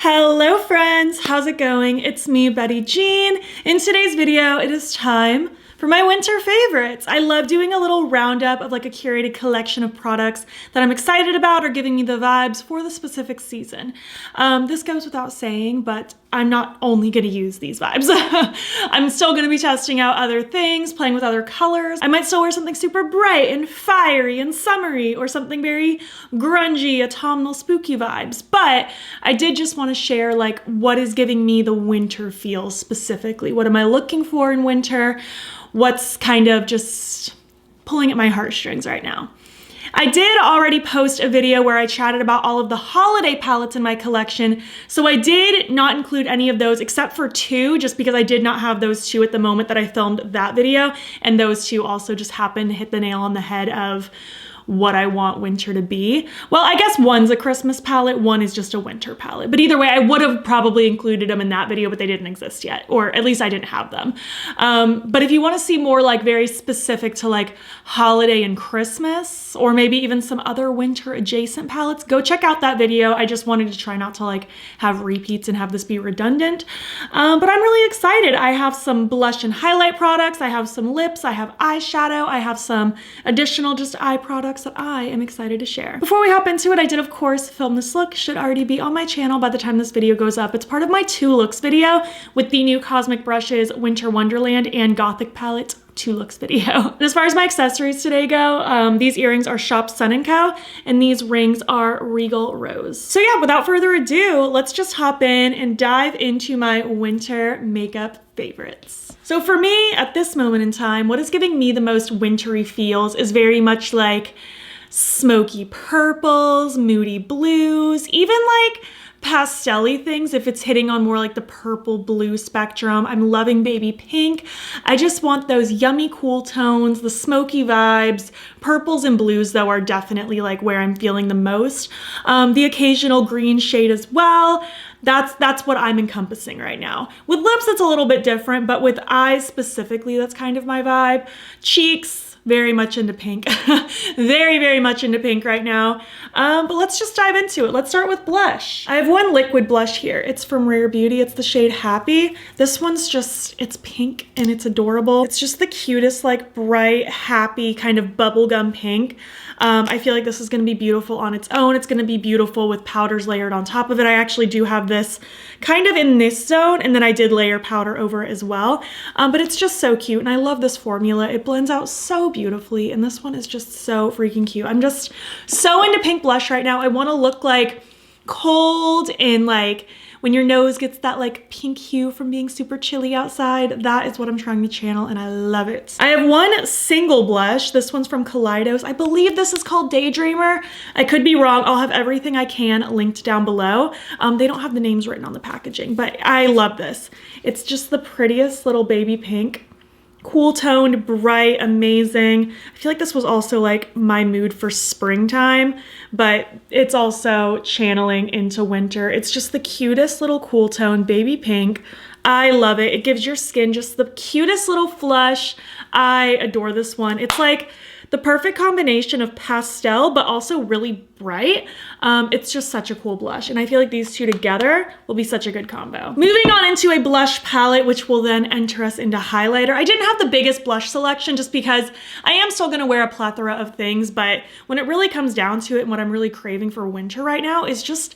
Hello friends, how's it going? It's me, Betty Jean. In today's video, it is time for my winter favorites. I love doing a little roundup of like a curated collection of products that I'm excited about or giving me the vibes for the specific season. This goes without saying, but I'm not only gonna use these vibes. I'm still gonna be testing out other things, playing with other colors. I might still wear something super bright and fiery and summery or something very grungy, autumnal, spooky vibes. But I did just wanna share like what is giving me the winter feel specifically. What am I looking for in winter? What's kind of just pulling at my heartstrings right now. I did already post a video where I chatted about all of the holiday palettes in my collection, so I did not include any of those except for two, just because I did not have those two at the moment that I filmed that video, and those two also just happened to hit the nail on the head of what I want winter to be. Well, I guess one's a Christmas palette, one is just a winter palette. But either way, I would have probably included them in that video, but they didn't exist yet, or at least I didn't have them. But if you want to see more like very specific to like holiday and Christmas, or maybe even some other winter adjacent palettes, go check out that video. I just wanted to try not to like have repeats and have this be redundant. But I'm really excited. I have some blush and highlight products. I have some lips. I have eyeshadow. I have some additional just eye products that I am excited to share. Before we hop into it, I did of course film this look. Should already be on my channel by the time this video goes up. It's part of my 2 looks video with the new Cosmic Brushes Winter Wonderland and Gothic palette 2 looks video. And as far as my accessories today go, these earrings are Shop Sun & Co. and these rings are Regal Rose. So yeah, without further ado, let's just hop in and dive into my winter makeup favorites. So for me, at this moment in time, what is giving me the most wintry feels is very much like smoky purples, moody blues, even like pastel-y things if it's hitting on more like the purple blue spectrum. I'm loving baby pink. I just want those yummy cool tones, the smoky vibes. Purples and blues though are definitely like where I'm feeling the most. The occasional green shade as well. That's what I'm encompassing right now. With lips, it's a little bit different, but with eyes specifically, that's kind of my vibe. Cheeks, very much into pink. very much into pink right now. But let's just dive into it. Let's start with blush. I have one liquid blush here. It's from Rare Beauty. It's the shade Happy. This one's just, it's pink and it's adorable. It's just the cutest, like bright, happy kind of bubblegum pink. I feel like this is gonna be beautiful on its own. It's gonna be beautiful with powders layered on top of it. I actually do have this kind of in this zone, and then I did layer powder over it as well. But it's just so cute, and I love this formula. It blends out so beautifully, and this one is just so freaking cute. I'm just so into pink blush right now. I wanna look like cold and like when your nose gets that like pink hue from being super chilly outside. That is what I'm trying to channel, and I love it. I have one single blush. This one's from Kaleidos. I believe this is called Daydreamer. I could be wrong. I'll have everything I can linked down below. They don't have the names written on the packaging, but I love this. It's just the prettiest little baby pink. Cool toned, bright, amazing. I feel like this was also like my mood for springtime, but it's also channeling into winter. It's just the cutest little cool tone baby pink. I love it. It gives your skin just the cutest little flush. I adore this one. It's like the perfect combination of pastel, but also really bright. It's just such a cool blush. And I feel like these two together will be such a good combo. Moving on into a blush palette, which will then enter us into highlighter. I didn't have the biggest blush selection just because I am still gonna wear a plethora of things, but when it really comes down to it and what I'm really craving for winter right now is just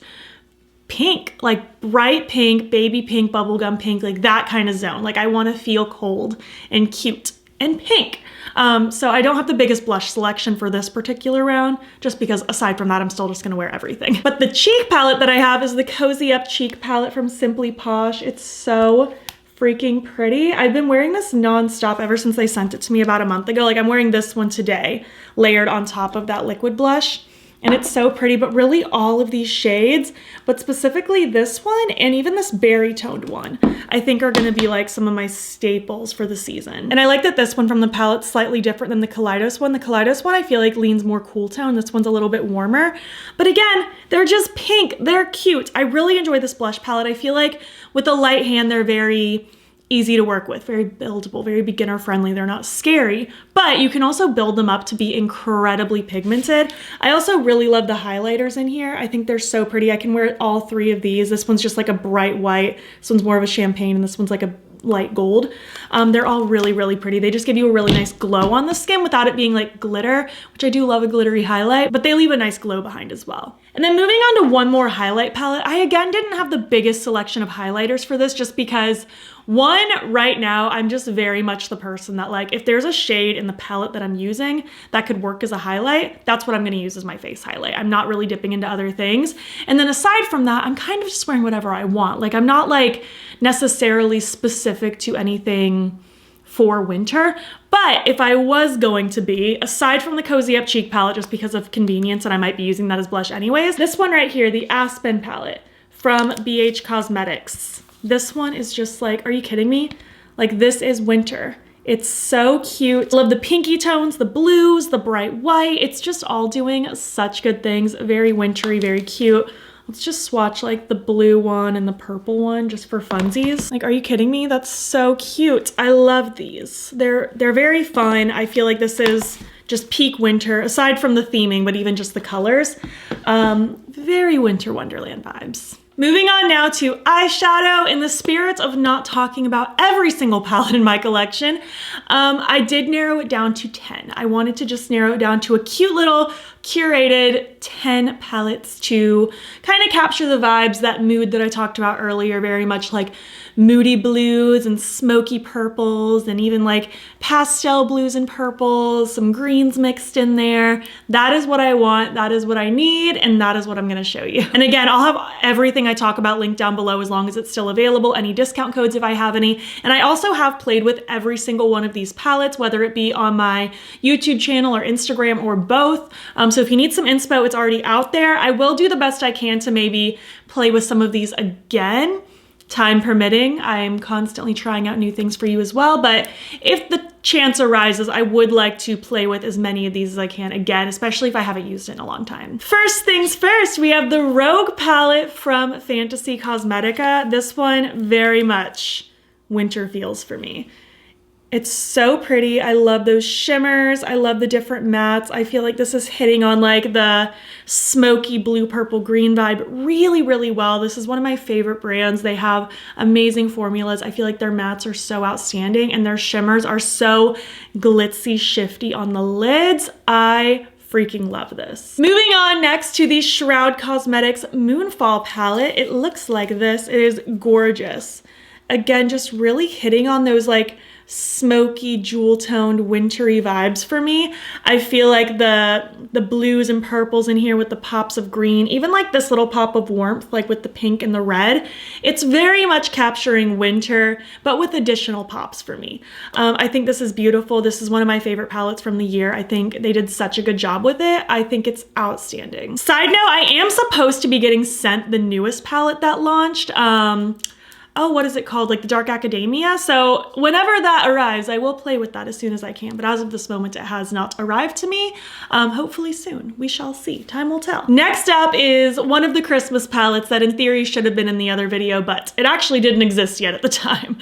pink, like bright pink, baby pink, bubblegum pink, like that kind of zone. Like I wanna feel cold and cute and pink. So I don't have the biggest blush selection for this particular round, just because aside from that, I'm still just gonna wear everything. But the cheek palette that I have is the Cozy Up Cheek palette from Simply Posh. It's so freaking pretty. I've been wearing this nonstop ever since they sent it to me about a month ago. Like I'm wearing this one today, layered on top of that liquid blush. And it's so pretty, but really all of these shades, but specifically this one and even this berry toned one, I think are gonna be like some of my staples for the season. And I like that this one from the palette's slightly different than the Kaleidos one. The Kaleidos one I feel like leans more cool tone. This one's a little bit warmer. But again, they're just pink, they're cute. I really enjoy this blush palette. I feel like with a light hand, they're very easy to work with, very buildable, very beginner friendly. They're not scary, but you can also build them up to be incredibly pigmented. I also really love the highlighters in here. I think they're so pretty. I can wear all three of these. This one's just like a bright white. This one's more of a champagne, and this one's like a light gold. They're all really, really pretty. They just give you a really nice glow on the skin without it being like glitter, which I do love a glittery highlight, but they leave a nice glow behind as well. And then moving on to one more highlight palette, I again didn't have the biggest selection of highlighters for this just because one, right now, I'm just very much the person that like, if there's a shade in the palette that I'm using that could work as a highlight, that's what I'm gonna use as my face highlight. I'm not really dipping into other things. And then aside from that, I'm kind of just wearing whatever I want. Like I'm not like necessarily specific to anything for winter, but if I was going to be, aside from the Cozy Up Cheek palette, just because of convenience and I might be using that as blush anyways, this one right here, the Aspen palette from BH Cosmetics. This one is just like, are you kidding me? Like this is winter. It's so cute. I love the pinky tones, the blues, the bright white. It's just all doing such good things. Very wintry, very cute. Let's just swatch like the blue one and the purple one just for funsies. Like, are you kidding me? That's so cute. I love these. They're very fun. I feel like this is just peak winter, aside from the theming, but even just the colors. Very winter wonderland vibes. Moving on now to eyeshadow. In the spirit of not talking about every single palette in my collection, I did narrow it down to 10. I wanted to just narrow it down to a cute little curated 10 palettes to kind of capture the vibes, that mood that I talked about earlier, very much like moody blues and smoky purples and even like pastel blues and purples, some greens mixed in there. That is what I want, that is what I need, and that is what I'm gonna show you. And again, I'll have everything I talk about linked down below as long as it's still available, any discount codes if I have any. And I also have played with every single one of these palettes, whether it be on my YouTube channel or Instagram or both. So if you need some inspo, it's already out there. I will do the best I can to maybe play with some of these again, time permitting. I'm constantly trying out new things for you as well, but if the chance arises, I would like to play with as many of these as I can again, especially if I haven't used it in a long time. First things first, we have the Rogue palette from Fantasy Cosmetica. This one very much winter feels for me. It's so pretty. I love those shimmers. I love the different mattes. I feel like this is hitting on like the smoky blue, purple, green vibe really, really well. This is one of my favorite brands. They have amazing formulas. I feel like their mattes are so outstanding and their shimmers are so glitzy, shifty on the lids. I freaking love this. Moving on next to the Shroud Cosmetics Moonfall palette. It looks like this. It is gorgeous. Again, just really hitting on those like smoky, jewel-toned, wintry vibes for me. I feel like the blues and purples in here with the pops of green, even like this little pop of warmth, like with the pink and the red. It's very much capturing winter, but with additional pops for me. I think this is beautiful. This is one of my favorite palettes from the year. I think they did such a good job with it. I think it's outstanding. Side note, I am supposed to be getting sent the newest palette that launched. Oh, what is it called? Like the Dark Academia. So whenever that arrives, I will play with that as soon as I can. But as of this moment, it has not arrived to me. Hopefully soon. We shall see. Time will tell. Next up is one of the Christmas palettes that in theory should have been in the other video, but it actually didn't exist yet at the time,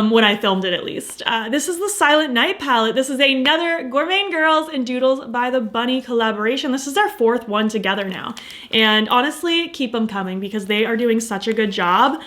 when I filmed it at least. This is the Silent Night palette. This is another Gourmet Girls and Doodles by the Bunny collaboration. This is their fourth one together now. And honestly, keep them coming because they are doing such a good job.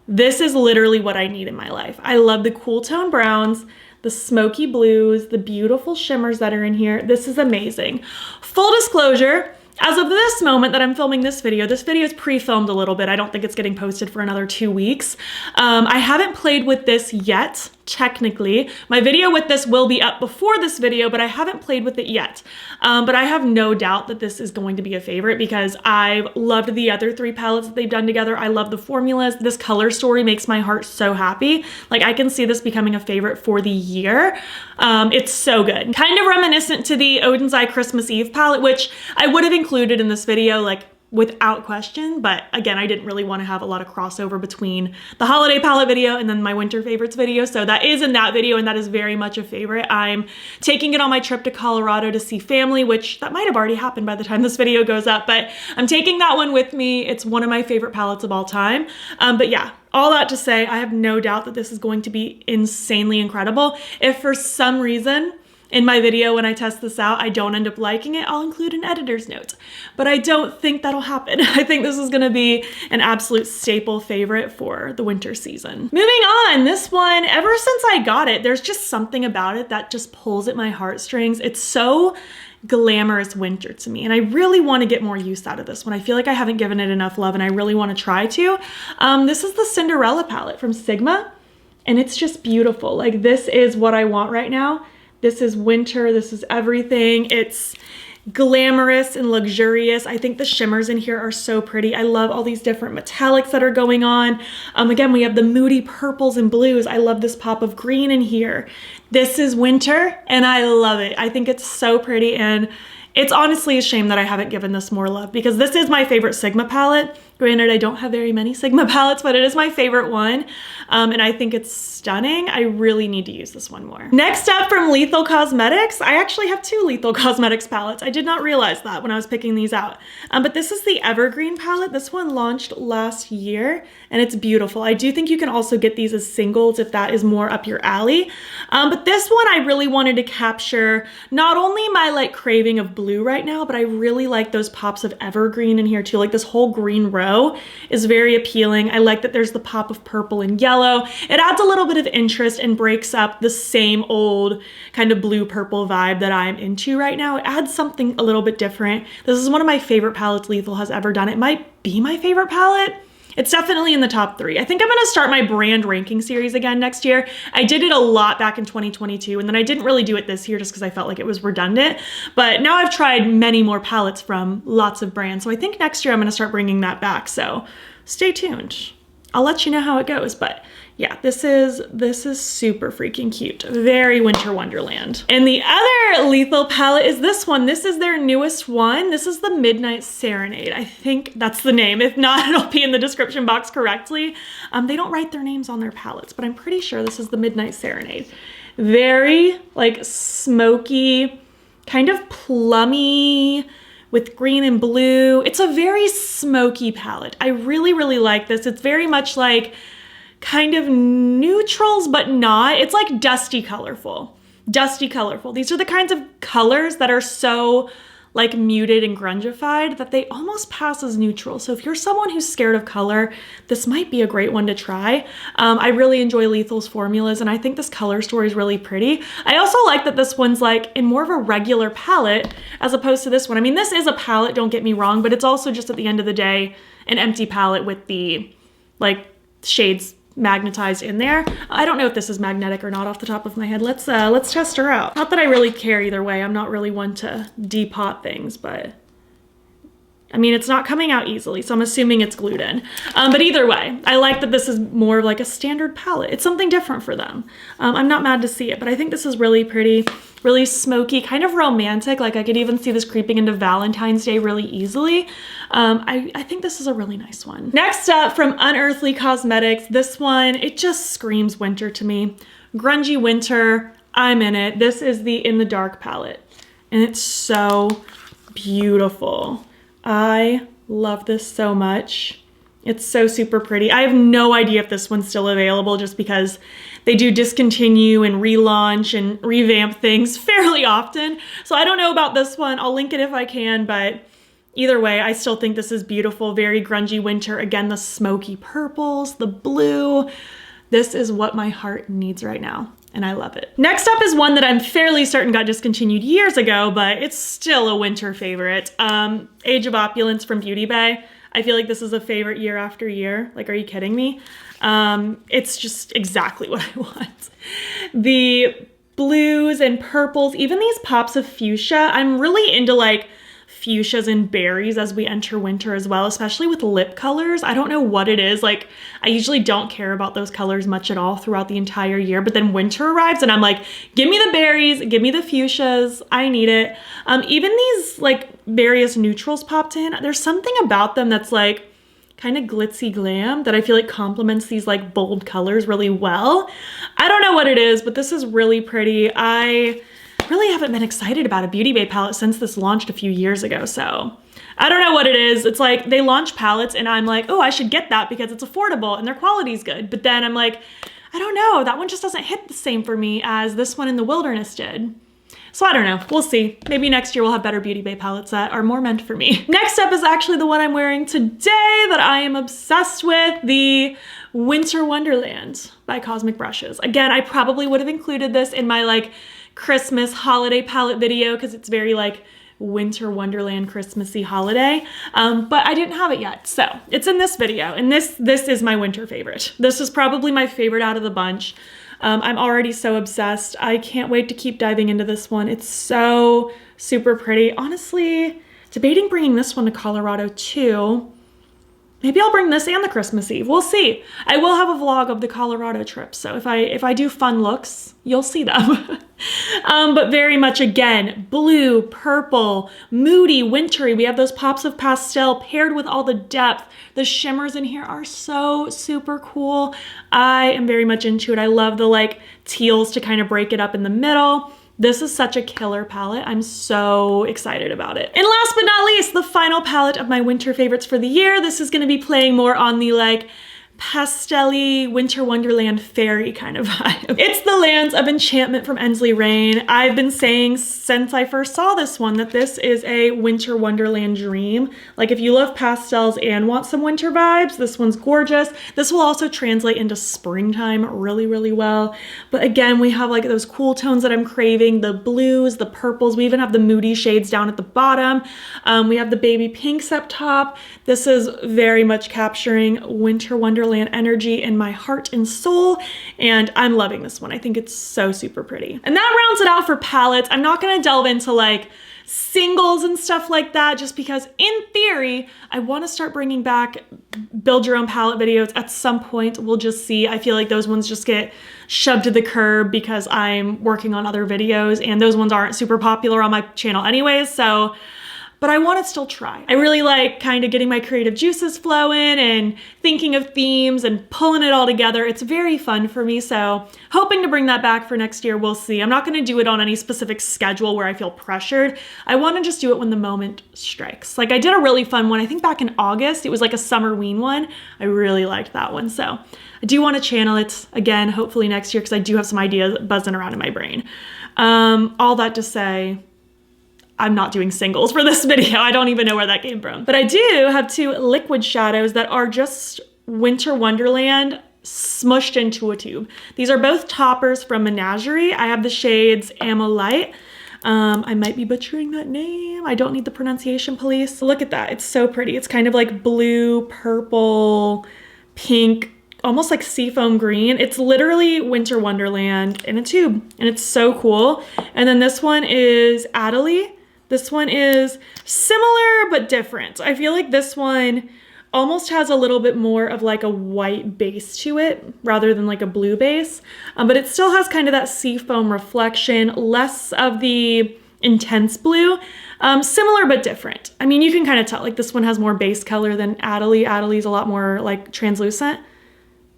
This is literally what I need in my life. I love the cool tone browns, the smoky blues, the beautiful shimmers that are in here. This is amazing. Full disclosure, as of this moment that I'm filming this video is pre-filmed a little bit. I don't think it's getting posted for another 2 weeks. I haven't played with this yet, technically. My video with this will be up before this video, but I haven't played with it yet. But I have no doubt that this is going to be a favorite because I've loved the other three palettes that they've done together. I love the formulas. This color story makes my heart so happy. Like I can see this becoming a favorite for the year. It's so good. Kind of reminiscent to the Odin's Eye Christmas Eve palette, which I would have included in this video like without question. But again, I didn't really want to have a lot of crossover between the holiday palette video and then my winter favorites video. So that is in that video, and that is very much a favorite. I'm taking it on my trip to Colorado to see family, which that might have already happened by the time this video goes up, but I'm taking that one with me. It's one of my favorite palettes of all time. But yeah, all that to say, I have no doubt that this is going to be insanely incredible. If for some reason in my video when I test this out, I don't end up liking it, I'll include an editor's note. But I don't think that'll happen. I think this is gonna be an absolute staple favorite for the winter season. Moving on, this one, ever since I got it, there's just something about it that just pulls at my heartstrings. It's so glamorous winter to me, and I really want to get more use out of this one. I feel like I haven't given it enough love, and I really want to try to. This is the Cinderella palette from Sigma, and it's just beautiful. Like, this is what I want right now. This is winter, this is everything. It's glamorous and luxurious. I think the shimmers in here are so pretty. I love all these different metallics that are going on. Again, we have the moody purples and blues. I love this pop of green in here. This is winter, and I love it. I think it's so pretty, and it's honestly a shame that I haven't given this more love, because this is my favorite Sigma palette. Granted, I don't have very many Sigma palettes, but it is my favorite one. And I think it's stunning. I really need to use this one more. Next up, from Lethal Cosmetics, I actually have 2 Lethal Cosmetics palettes. I did not realize that when I was picking these out. But this is the Evergreen palette. This one launched last year, and it's beautiful. I do think you can also get these as singles if that is more up your alley. But this one, I really wanted to capture not only my like craving of blue right now, but I really like those pops of evergreen in here too. Like, this whole green row is very appealing. I like that there's the pop of purple and yellow. It adds a little bit of interest and breaks up the same old kind of blue purple vibe that I'm into right now. It adds something a little bit different. This is one of my favorite palettes Lethal has ever done. It might be my favorite palette. It's definitely in the top 3. I think I'm gonna start my brand ranking series again next year. I did it a lot back in 2022, and then I didn't really do it this year just because I felt like it was redundant. But now I've tried many more palettes from lots of brands. So I think next year I'm gonna start bringing that back. So stay tuned. I'll let you know how it goes. But yeah, this is super freaking cute. Very winter wonderland. And the other Lethal palette is this one. This is their newest one. This is the Midnight Serenade. I think that's the name. If not, it'll be in the description box correctly. They don't write their names on their palettes, but I'm pretty sure this is the Midnight Serenade. Very like smoky, kind of plummy, with green and blue. It's a very smoky palette. I really, really like this. It's very much like kind of neutrals, but not. It's like dusty colorful. Dusty colorful. These are the kinds of colors that are so like muted and grungified that they almost pass as neutral. So if you're someone who's scared of color, this might be a great one to try. I really enjoy Lethal's formulas, and I think this color story is really pretty. I also like that this one's like in more of a regular palette as opposed to this one. I mean, this is a palette, don't get me wrong, but it's also just at the end of the day, an empty palette with the like shades magnetized in there. I don't know if this is magnetic or not off the top of my head. Let's test her out. Not that I really care either way. I'm not really one to depot things, but I mean, it's not coming out easily, so I'm assuming it's glued in. But either way, I like that this is more of like a standard palette. It's something different for them. I'm not mad to see it, but I think this is really pretty, really smoky, kind of romantic. Like, I could even see this creeping into Valentine's Day really easily. I think this is a really nice one. Next up, from Unearthly Cosmetics, this one, it just screams winter to me. Grungy winter, I'm in it. This is the In the Dark palette, and it's so beautiful. I love this so much. It's so super pretty. I have no idea if this one's still available just because they do discontinue and relaunch and revamp things fairly often. So I don't know about this one. I'll link it if I can, but either way, I still think this is beautiful. Very grungy winter. Again, the smoky purples, the blue. This is what my heart needs right now, and I love it. Next up is one that I'm fairly certain got discontinued years ago, but it's still a winter favorite. Age of Opulence from Beauty Bay. I feel like this is a favorite year after year. Like, are you kidding me? It's just exactly what I want. The blues and purples, even these pops of fuchsia. I'm really into like fuchsias and berries as we enter winter as well, especially with lip colors. I don't know what it is. Like, I usually don't care about those colors much at all throughout the entire year, but then winter arrives and I'm like, give me the berries, give me the fuchsias, I need it. Even these like various neutrals popped in. There's something about them that's like kind of glitzy glam that I feel like complements these like bold colors really well. I don't know what it is, but this is really pretty. I really haven't been excited about a Beauty Bay palette since this launched a few years ago, so I don't know what it is. It's like they launch palettes and I'm like, oh, I should get that because it's affordable and their quality's good. But then I'm like, I don't know, that one just doesn't hit the same for me as this one in the Wilderness did. So I don't know, we'll see. Maybe next year we'll have better Beauty Bay palettes that are more meant for me. Next up is actually the one I'm wearing today that I am obsessed with, the Winter Wonderland by Cosmic Brushes. Again, I probably would have included this in my like Christmas holiday palette video because it's very like Winter Wonderland Christmassy holiday, but I didn't have it yet. So it's in this video, and this is my winter favorite. This is probably my favorite out of the bunch. I'm already so obsessed. I can't wait to keep diving into this one. It's so super pretty. Honestly, debating bringing this one to Colorado too. Maybe I'll bring this and the Christmas Eve. We'll see. I will have a vlog of the Colorado trip, so if I do fun looks, you'll see them. But very much, again, blue, purple, moody, wintry. We have those pops of pastel paired with all the depth. The shimmers in here are so super cool. I am very much into it. I love the like teals to kind of break it up in the middle. This is such a killer palette. I'm so excited about it. And last but not least, the final palette of my winter favorites for the year. This is gonna be playing more on the like pastel-y Winter Wonderland fairy kind of vibe. It's the Lands of Enchantment from Ensley Rain. I've been saying since I first saw this one that this is a Winter Wonderland dream. Like if you love pastels and want some winter vibes, this one's gorgeous. This will also translate into springtime really, really well. But again, we have like those cool tones that I'm craving, the blues, the purples. We even have the moody shades down at the bottom. We have the baby pinks up top. This is very much capturing Winter Wonderland energy in my heart and soul, and I'm loving this one. I think it's so super pretty. And that rounds it out for palettes. I'm not gonna delve into like singles and stuff like that just because in theory, I wanna start bringing back build your own palette videos at some point. We'll just see. I feel like those ones just get shoved to the curb because I'm working on other videos and those ones aren't super popular on my channel anyways, so but I want to still try. I really like kind of getting my creative juices flowing and thinking of themes and pulling it all together. It's very fun for me, so hoping to bring that back for next year. We'll see. I'm not going to do it on any specific schedule where I feel pressured. I want to just do it when the moment strikes. Like I did a really fun one, I think back in August. It was like a Summerween one. I really liked that one, so I do want to channel it again, hopefully next year, because I do have some ideas buzzing around in my brain. All that to say, I'm not doing singles for this video. I don't even know where that came from. But I do have two liquid shadows that are just Winter Wonderland smushed into a tube. These are both toppers from Menagerie. I have the shades Amolite. I might be butchering that name. I don't need the pronunciation police. Look at that. It's so pretty. It's kind of like blue, purple, pink, almost like seafoam green. It's literally Winter Wonderland in a tube, and it's so cool. And then this one is Adelie. This one is similar but different. I feel like this one almost has a little bit more of like a white base to it rather than like a blue base, but it still has kind of that seafoam reflection, less of the intense blue, similar but different. I mean, you can kind of tell like this one has more base color than Adelie. Adelie's a lot more like translucent,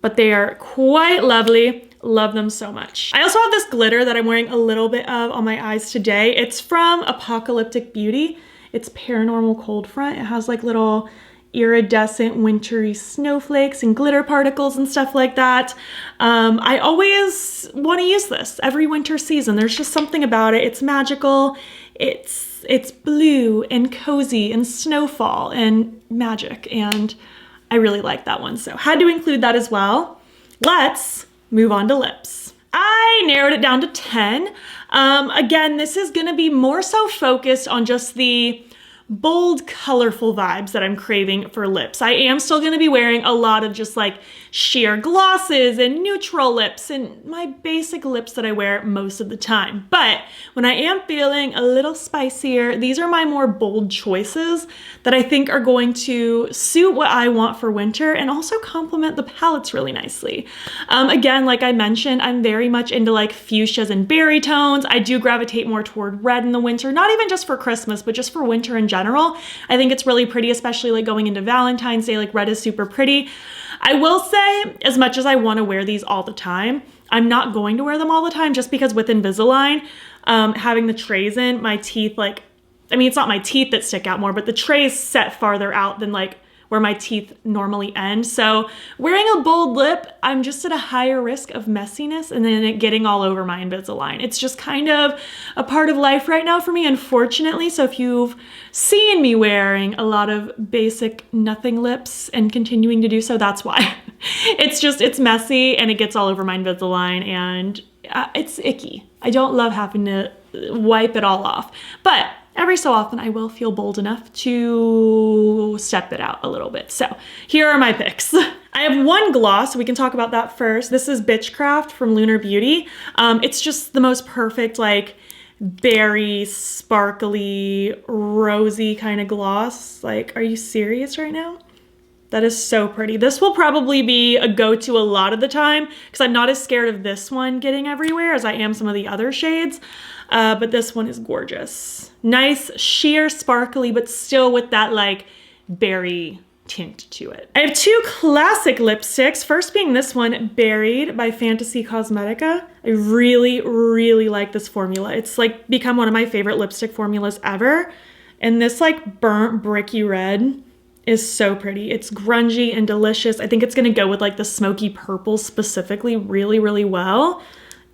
but they are quite lovely. Love them so much. I also have this glitter that I'm wearing a little bit of on my eyes today. It's from Apocalyptic Beauty. It's Paranormal Cold Front. It has like little iridescent wintry snowflakes and glitter particles and stuff like that. I always want to use this every winter season. There's just something about it. It's magical. It's blue and cozy and snowfall and magic, and I really like that one. So had to include that as well. Let's move on to lips. I narrowed it down to 10. Again, this is gonna be more so focused on just the bold, colorful vibes that I'm craving for lips. I am still gonna be wearing a lot of just like sheer glosses and neutral lips and my basic lips that I wear most of the time. But when I am feeling a little spicier, these are my more bold choices that I think are going to suit what I want for winter and also complement the palettes really nicely. Again, like I mentioned, I'm very much into like fuchsias and berry tones. I do gravitate more toward red in the winter, not even just for Christmas, but just for winter in general. I think it's really pretty, especially like going into Valentine's Day, like red is super pretty. I will say, as much as I want to wear these all the time, I'm not going to wear them all the time just because with Invisalign, having the trays in, my teeth like, I mean, it's not my teeth that stick out more, but the trays set farther out than like where my teeth normally end. So wearing a bold lip, I'm just at a higher risk of messiness and then it getting all over my Invisalign. It's just kind of a part of life right now for me, unfortunately. So if you've seen me wearing a lot of basic nothing lips and continuing to do so, that's why. It's messy and it gets all over my Invisalign and it's icky. I don't love having to wipe it all off, but every so often I will feel bold enough to step it out a little bit. So here are my picks. I have one gloss, we can talk about that first. This is Bitchcraft from Lunar Beauty. It's just the most perfect like berry, sparkly, rosy kind of gloss. Like, are you serious right now? That is so pretty. This will probably be a go-to a lot of the time because I'm not as scared of this one getting everywhere as I am some of the other shades. But this one is gorgeous. Nice, sheer, sparkly, but still with that like berry tint to it. I have two classic lipsticks. First being this one, Buried by Fantasy Cosmetica. I really, really like this formula. It's like become one of my favorite lipstick formulas ever. And this like burnt bricky red is so pretty. It's grungy and delicious. I think it's gonna go with like the smoky purple specifically really, really well.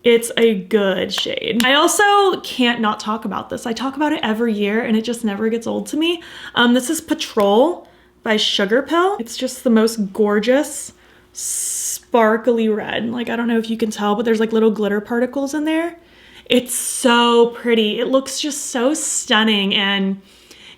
It's a good shade. I also can't not talk about this. I talk about it every year and it just never gets old to me. This is Petrol by Sugarpill. It's just the most gorgeous, sparkly red. Like, I don't know if you can tell, but there's like little glitter particles in there. It's so pretty. It looks just so stunning and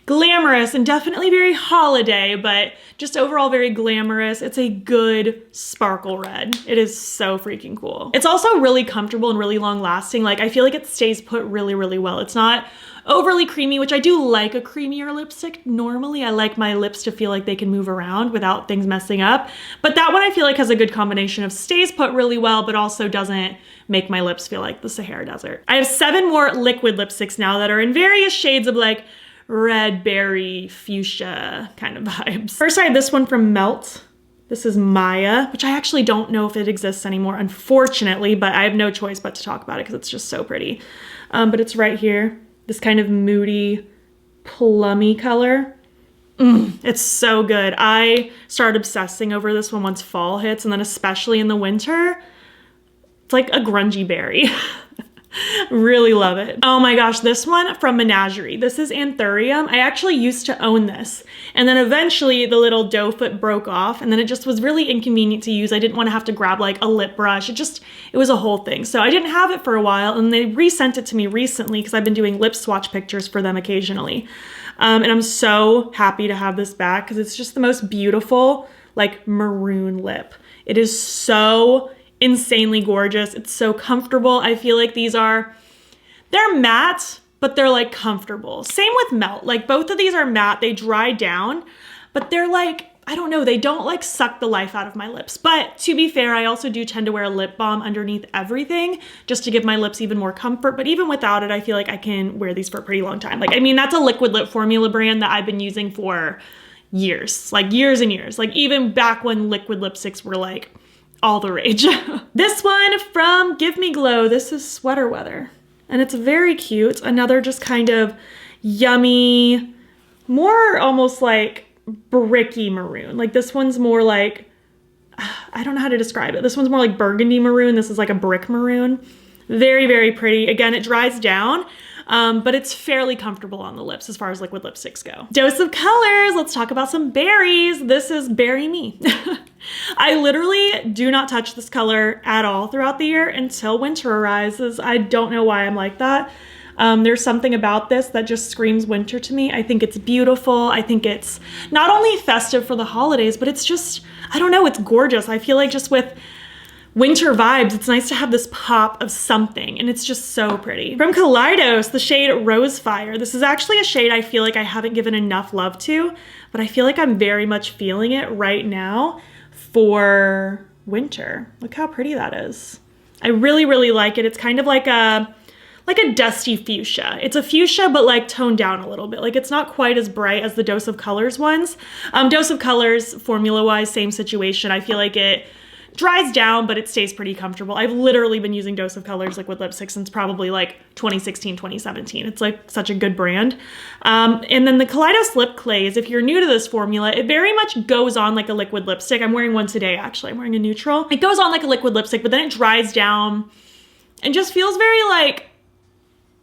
glamorous and definitely very holiday, but just overall very glamorous. It's a good sparkle red. It is so freaking cool. It's also really comfortable and really long lasting. Like I feel like it stays put really, really well. It's not overly creamy, which I do like a creamier lipstick. Normally I like my lips to feel like they can move around without things messing up. But that one I feel like has a good combination of stays put really well, but also doesn't make my lips feel like the Sahara Desert. I have 7 more liquid lipsticks now that are in various shades of like red, berry, fuchsia kind of vibes. First, I have this one from Melt. This is Maya, which I actually don't know if it exists anymore, unfortunately, but I have no choice but to talk about it because it's just so pretty. But it's right here, this kind of moody, plummy color. It's so good. I started obsessing over this one once fall hits, and then especially in the winter, it's like a grungy berry. Really love it. Oh my gosh, this one from Menagerie. This is Anthurium. I actually used to own this. And then eventually the little doe foot broke off and then it just was really inconvenient to use. I didn't want to have to grab like a lip brush. It was a whole thing. So I didn't have it for a while and they resent it to me recently because I've been doing lip swatch pictures for them occasionally. And I'm so happy to have this back because it's just the most beautiful like maroon lip. It is so insanely gorgeous. It's so comfortable. I feel like they're matte, but they're like comfortable. Same with Melt. Like both of these are matte. They dry down, but they're like, I don't know, they don't like suck the life out of my lips. But to be fair, I also do tend to wear a lip balm underneath everything just to give my lips even more comfort. But even without it, I feel like I can wear these for a pretty long time. Like, I mean, that's a liquid lip formula brand that I've been using for years, like years and years. Like even back when liquid lipsticks were like all the rage. This one from Give Me Glow. This is Sweater Weather. And it's very cute. Another just kind of yummy, more almost like bricky maroon. Like this one's more like, I don't know how to describe it. This one's more like burgundy maroon. This is like a brick maroon. Very, very pretty. Again, it dries down, but it's fairly comfortable on the lips as far as liquid lipsticks go. Dose of colors. Let's talk about some berries. This is Berry Me. I literally do not touch this color at all throughout the year until winter arises. I don't know why I'm like that. There's something about this that just screams winter to me. I think it's beautiful. I think it's not only festive for the holidays, but it's just, I don't know, it's gorgeous. I feel like just with winter vibes, it's nice to have this pop of something, and it's just so pretty. From Kaleidos, the shade Rose Fire. This is actually a shade I feel like I haven't given enough love to, but I feel like I'm very much feeling it right now for winter. Look how pretty that is. I really, really like it. It's kind of like a dusty fuchsia. It's a fuchsia, but like toned down a little bit. Like it's not quite as bright as the Dose of Colors ones. Dose of Colors, formula-wise, same situation. I feel like it dries down, but it stays pretty comfortable. I've literally been using Dose of Colors liquid lipstick since probably like 2016, 2017. It's like such a good brand. And then the Kaleidos Lip Clays, if you're new to this formula, it very much goes on like a liquid lipstick. I'm wearing one today, actually. I'm wearing a neutral. It goes on like a liquid lipstick, but then it dries down and just feels very like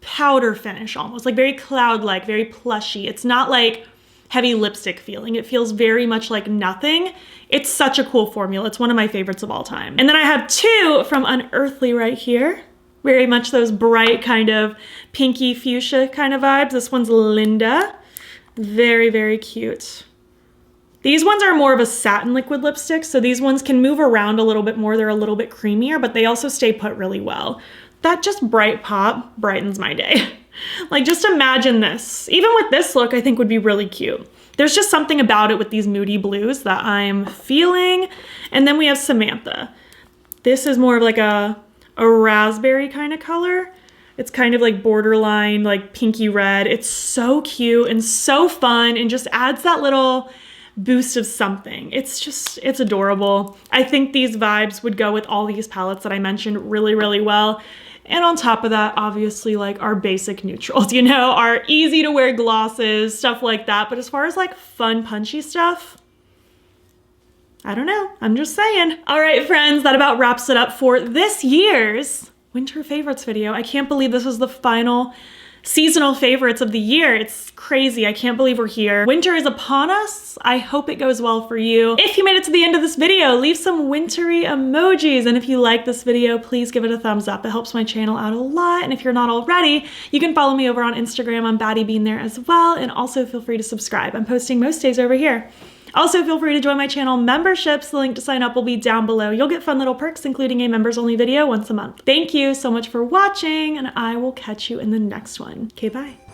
powder finish almost, like very cloud-like, very plushy. It's not like heavy lipstick feeling. It feels very much like nothing. It's such a cool formula. It's one of my favorites of all time. And then I have two from Unearthly right here. Very much those bright kind of pinky fuchsia kind of vibes. This one's Linda. Very, very cute. These ones are more of a satin liquid lipstick, so these ones can move around a little bit more. They're a little bit creamier, but they also stay put really well. That just bright pop brightens my day. Like just imagine this. Even with this look, I think would be really cute. There's just something about it with these moody blues that I'm feeling. And then we have Samantha. This is more of like a raspberry kind of color. It's kind of like borderline, like pinky red. It's so cute and so fun and just adds that little boost of something. It's adorable. I think these vibes would go with all these palettes that I mentioned really, really well. And on top of that, obviously like our basic neutrals, you know, our easy to wear glosses, stuff like that. But as far as like fun, punchy stuff, I don't know. I'm just saying. All right, friends, that about wraps it up for this year's winter favorites video. I can't believe this was the final seasonal favorites of the year. It's crazy. I can't believe we're here. Winter is upon us. I hope it goes well for you. If you made it to the end of this video, leave some wintry emojis. And if you like this video, please give it a thumbs up. It helps my channel out a lot. And if you're not already, you can follow me over on Instagram. I'm battybean there as well. And also feel free to subscribe. I'm posting most days over here. Also, feel free to join my channel memberships. The link to sign up will be down below. You'll get fun little perks, including a members only video once a month. Thank you so much for watching, and I will catch you in the next one. Okay, bye.